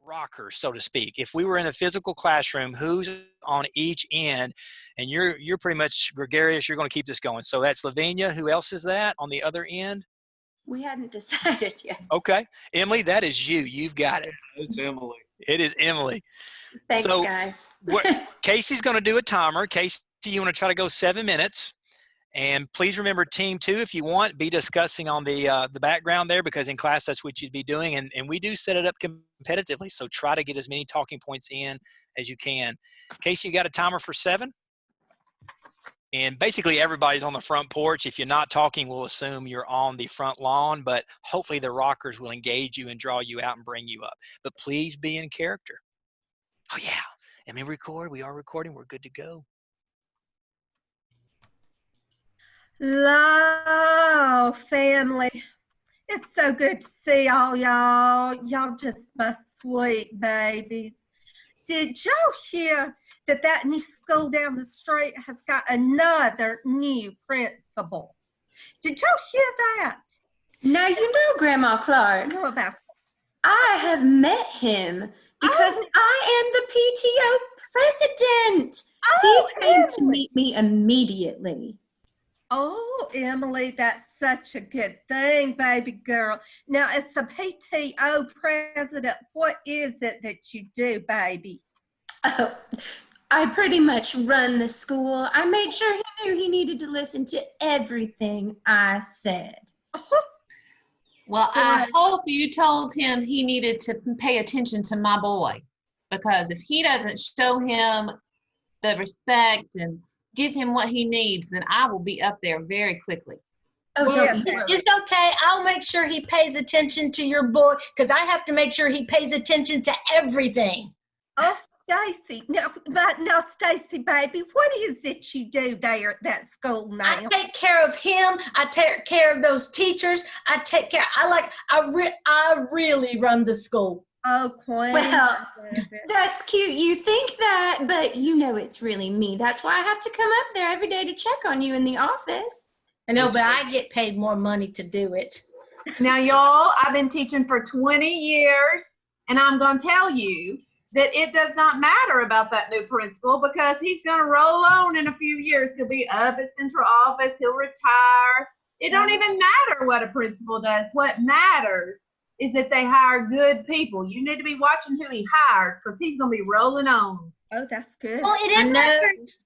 rockers, so to speak. If we were in a physical classroom, who's on each end? And you're pretty much gregarious. You're going to keep this going. So that's Lavinia. Who else is that on the other end? We hadn't decided yet. Okay. Emily, that is you. You've got it. It's Emily. It is Emily. Thanks, So, guys. Kasey's going to do a timer. Kasey, you want to try to go 7 minutes? And please remember, team 2, if you want, be discussing on the background there, because in class that's what you'd be doing. And we do set it up competitively, so try to get as many talking points in as you can. Kasey, you got a timer for 7? And basically everybody's on the front porch. If you're not talking, we'll assume you're on the front lawn, but hopefully the rockers will engage you and draw you out and bring you up. But please be in character. Oh, yeah. And then record. We are recording. We're good to go. Hello, family. It's so good to see all y'all. Y'all just my sweet babies. Did y'all hear that new school down the street has got another new principal? Did y'all hear that? Now, you know, Grandma Clark, Know about I have met him because I am the PTO president. He came to meet me immediately. Oh, Emily, that's such a good thing, baby girl. Now, as the PTO president, what is it that you do, baby? Oh, I pretty much run the school. I made sure he knew he needed to listen to everything I said. Well, I hope you told him he needed to pay attention to my boy, because if he doesn't show him the respect and give him what he needs, then I will be up there very quickly. Oh, don't you It's okay. I'll make sure he pays attention to your boy, because I have to make sure he pays attention to everything. Oh, Stacy, now, Stacy, baby, what is it you do there at that school now? I take care of him. I take care of those teachers. I really run the school. Oh, Queen. Well, that's cute. You think that, but you know it's really me. That's why I have to come up there every day to check on you in the office. I know, but I get paid more money to do it. Now, y'all, I've been teaching for 20 years, and I'm going to tell you that it does not matter about that new principal, because he's going to roll on in a few years. He'll be up at central office. He'll retire. It don't even matter what a principal does. What matters is that they hire good people. You need to be watching who he hires, because he's going to be rolling on. Oh, that's good. Well, it is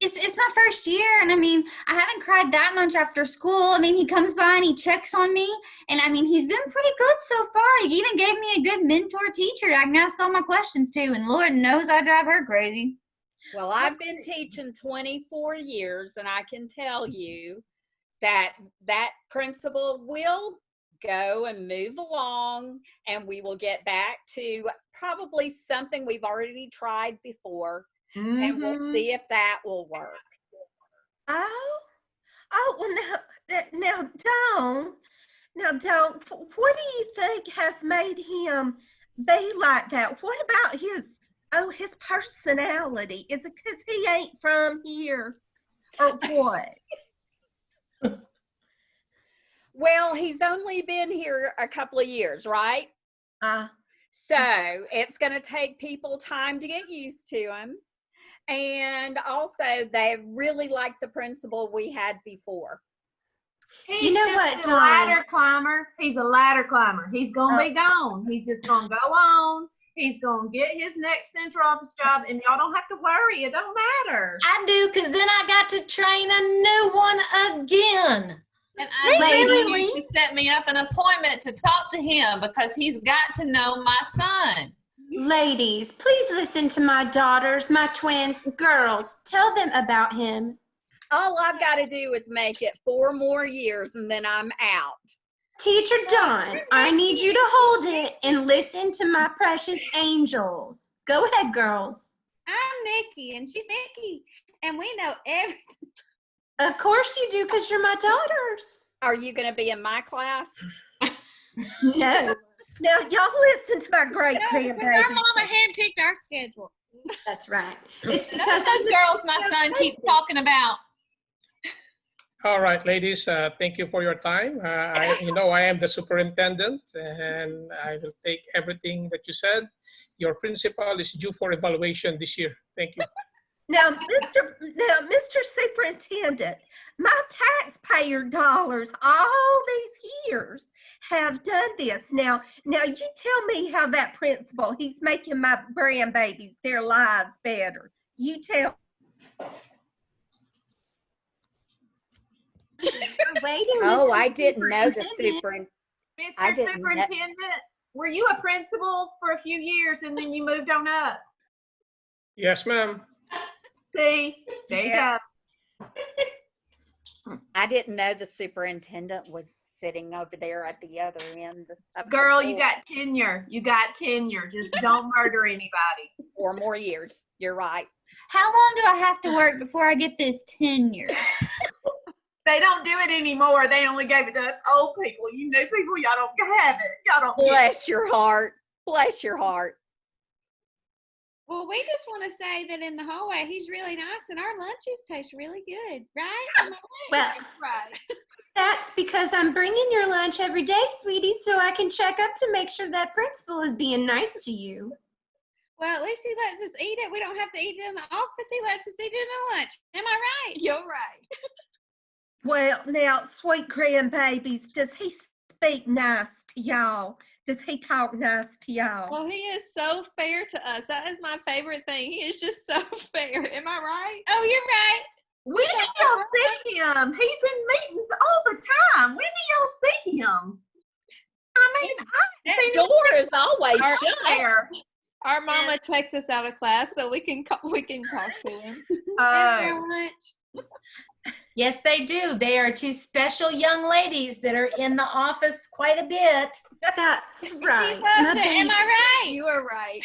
it's my first year, and I mean, I haven't cried that much after school. I mean, he comes by and he checks on me, and I mean, he's been pretty good so far. He even gave me a good mentor teacher I can ask all my questions to, and Lord knows I drive her crazy. Well, I've been teaching 24 years, and I can tell you that that principal will go and move along, and we will get back to probably something we've already tried before, and we'll see if that will work. Well, don't. What do you think has made him be like that? What about his personality? Is it because he ain't from here, or what? Well, he's only been here a couple of years, right? So it's going to take people time to get used to him. And also, they really like the principal we had before. He's a ladder climber. He's a ladder climber. He's going to be gone. He's just going to go on. He's going to get his next central office job, and y'all don't have to worry. It don't matter. I do, because then I got to train a new one again. And I need you to set me up an appointment to talk to him, because he's got to know my son. Ladies, please listen to my daughters, my twins, girls. Tell them about him. All I've got to do is make it 4 more years, and then I'm out. Teacher Dawn, I need you to hold it and listen to my precious angels. Go ahead, girls. I'm Nikki, and she's Nikki, and we know everything. Of course you do, because you're my daughters. Are you going to be in my class? No. Now, y'all listen to my great grandbaby. Because our mama handpicked our schedule. That's right. It's because those girls my son keeps talking about. All right, ladies, thank you for your time. I am the superintendent, and I will take everything that you said. Your principal is due for evaluation this year. Thank you. Now, Mr. Superintendent, my taxpayer dollars all these years have done this. Now you tell me how that principal, he's making my grandbabies, their lives better. You tell. Waiting. Oh, Mr. I didn't know the Superintendent. I Mr. didn't know. Superintendent, were you a principal for a few years and then you moved on up? Yes, ma'am. See, there you go. I didn't know the superintendent was sitting over there at the other end of the Girl, you board. got tenure. You got tenure. Just don't murder anybody. 4 more years. You're right. How long do I have to work before I get this tenure? They don't do it anymore. They only gave it to us old people. You new people, y'all don't have it. Y'all don't get it. Bless your heart. Bless your heart. Well, we just want to say that in the hallway, he's really nice and our lunches taste really good, right? Am I right? Well, Right. that's because I'm bringing your lunch every day, sweetie, so I can check up to make sure that principal is being nice to you. Well, at least he lets us eat it. We don't have to eat it in the office. He lets us eat it in the lunch. Am I right? You're right. Well, now, sweet grandbabies, does he speak nice to y'all? Does he talk nice to y'all? Well, he is so fair to us. That is my favorite thing. He is just so fair. Am I right? Oh, you're right. When do y'all see him? He's in meetings all the time. When do y'all see him? I mean, That door is always shut. there. Our mama takes us out of class so we can talk to him. Lunch. Yes, they do. They are two special young ladies that are in the office quite a bit. That's He right. loves it. Am I right? You are right.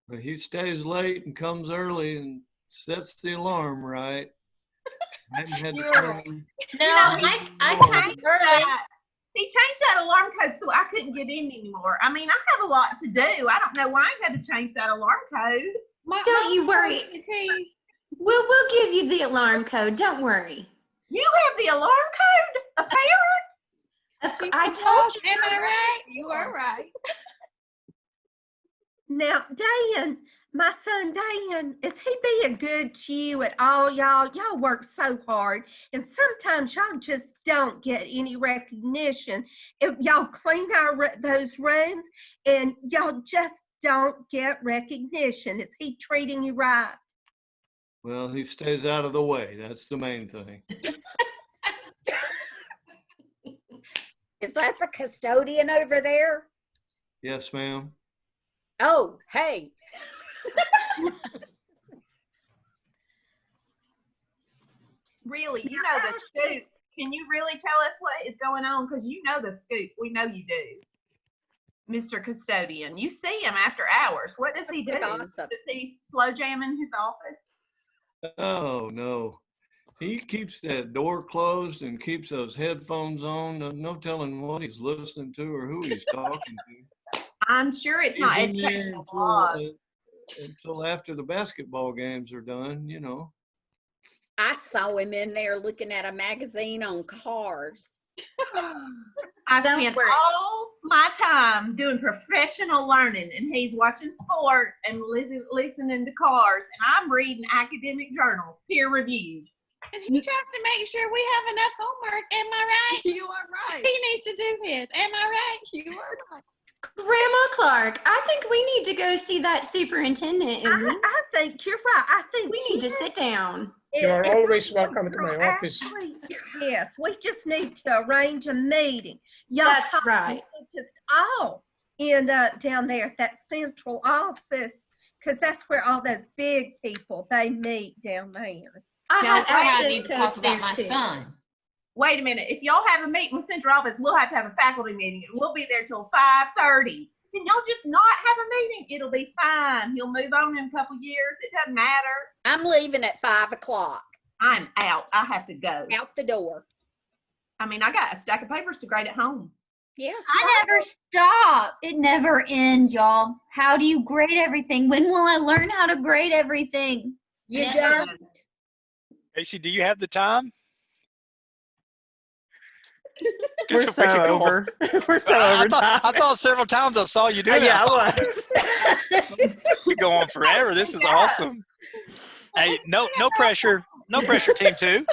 But he stays late and comes early and sets the alarm right. I haven't had to You're tell right. him. No, I came early. He changed that alarm code so I couldn't get in anymore. I mean, I have a lot to do. I don't know why I had to change that alarm code. Don't you worry. We'll give you the alarm code. Don't worry. You have the alarm code? A parent? I told you. Am I right? You are right. Now, Dan, my son Dan, is he being good to you at all, y'all? Y'all work so hard, and sometimes y'all just don't get any recognition. Y'all clean those rooms, and y'all just don't get recognition. Is he treating you right? Well, he stays out of the way. That's the main thing. Is that the custodian over there? Yes, ma'am. Oh, hey. Really, you know the scoop. Can you really tell us what is going on? Because you know the scoop. We know you do. Mr. Custodian, you see him after hours. What does he do? Gossip. Does he slow jam in his office? Oh, no. He keeps that door closed and keeps those headphones on. There's no telling what he's listening to or who he's talking to. I'm sure it's not He's in there educational laws. until after the basketball games are done, you know. I saw him in there looking at a magazine on cars. I spent all my time doing professional learning, and he's watching sports and listening to cars, and I'm reading academic journals, peer reviewed. And he tries to make sure we have enough homework. Am I right? You are right. He needs to do his. Am I right? You are right. Grandma Clark, I think we need to go see that superintendent. And I think you're right. I think we need to sit down. You are always welcome to my office. Actually, yes, we just need to arrange a meeting. Y'all That's talk right. Just all end up down there at that central office, because that's where all those big people, they meet down there. I Y'all have try to access need to talk codes about there my too. son. Wait a minute. If y'all have a meeting with central office, we'll have to have a faculty meeting. We'll be there till 5:30. Can y'all just not have a meeting? It'll be fine. He'll move on in a couple years. It doesn't matter. I'm leaving at 5 o'clock. I'm out. I have to go. Out the door. I mean, I got a stack of papers to grade at home. Yes. I never stop. It never ends, y'all. How do you grade everything? When will I learn how to grade everything? You don't. Kasey, do you have the time? We're So so we could go over. We're so over time. I thought several times I saw you do that. Yeah, I was. We could go on forever. This is awesome. Hey, no pressure. No pressure, team 2.